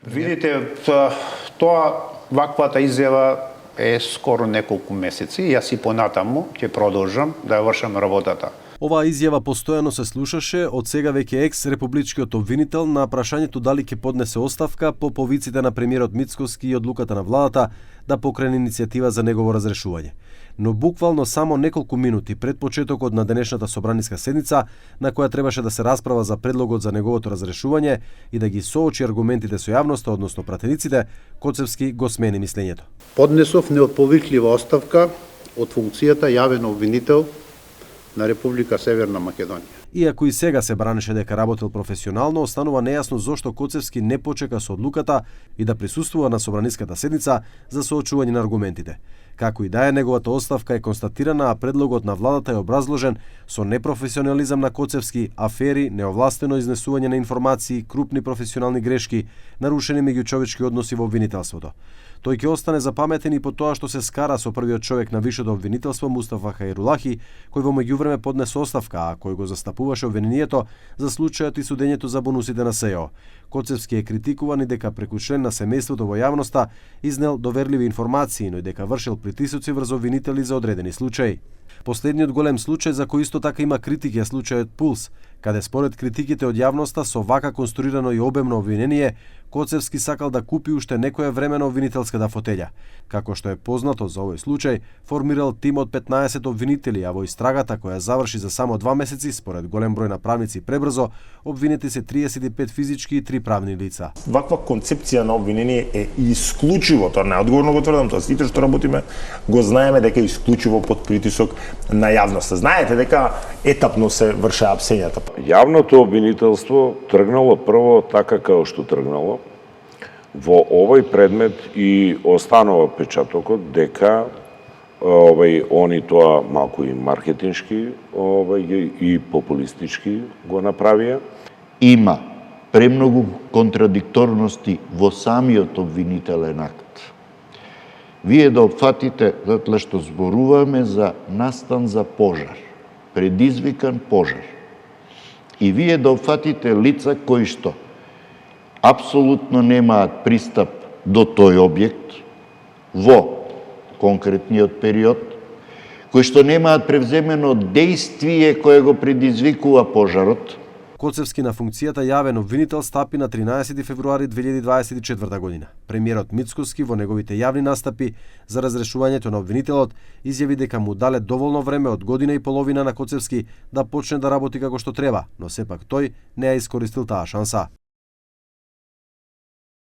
Видите, ваквата изјава е скоро неколку месеци. Јас и понатаму ќе продолжам да вршам работата. Оваа изјава постојано се слушаше од сега веќе екс-републичкиот обвинител на прашањето дали ќе поднесе оставка по повиците на премиерот Мицкоски и одлуката на владата да покрене иницијатива за негово разрешување. Но буквално само неколку минути пред почетокот на денешната собраниска седница, на која требаше да се расправа за предлогот за неговото разрешување и да ги соочи аргументите со јавноста, односно пратениците, Коцевски го смени мислењето. Поднесов неотповиклива оставка од функцијата јавен обвинител на Република Северна Македонија. Иако и сега се бранеше дека работел професионално, останува нејасно зошто Коцевски не почека со одлуката и да присуствува на собраниската седница за соочување на аргументите. Како и да е, неговата оставка е констатирана, а предлогот на владата е образложен со непрофесионализам на Коцевски, афери, неовластено изнесување на информации, крупни професионални грешки, нарушени меѓучовечки односи во обвинителството. Тој ќе остане запаметен и по тоа што се скара со првиот човек на вишето обвинителство Мустафа Хаирулахи, кој во меѓувреме поднесе оставка, а кој го застапуваше обвинението за случајот и судењето за бонусите на СЕО. Коцевски е критикуван и дека преку член на семејството во јавноста изнел доверливи информации, но и дека вршил притисоци врз обвинители за одредени случаи. Последниот голем случај за кој исто така има критики е случајот Пулс, каде според критиките од јавноста со вака конструирано и обемно обвинение, Коцевски сакал да купи уште некоја време на обвинителската фотеља. Како што е познато за овој случај, формирал тим од 15 обвинители, а во истрагата која заврши за само 2 месеци, според голем број на правници пребрзо, обвинети се 35 физички и 3 правни лица. Ваква концепција на обвинение е исклучиво, тоа неодговорно го тврдам, тоа сите што работиме го знаеме дека е исклучиво под притисок на јавноста. Знаете дека етапно се вршеа апсењата. Јавното обвинителство тргнало прво така како што тргнало во овој предмет и останува печатокот дека они тоа малку и маркетиншки и популистички го направија. Има премногу контрадикторности во самиот обвинителен акт. Вие да опфатите, затоа што зборуваме за настан за пожар, предизвикан пожар. И вие да опфатите лица кои што апсолутно немаат пристап до тој објект во конкретниот период, кои што немаат превземено дејствие кое го предизвикува пожарот. Коцевски на функцијата јавен обвинител стапи на 13 февруари 2024 година. Премиерот Мицкоски во неговите јавни настапи за разрешувањето на обвинителот изјави дека му дале доволно време од година и половина на Коцевски да почне да работи како што треба, но сепак тој не ја искористил таа шанса.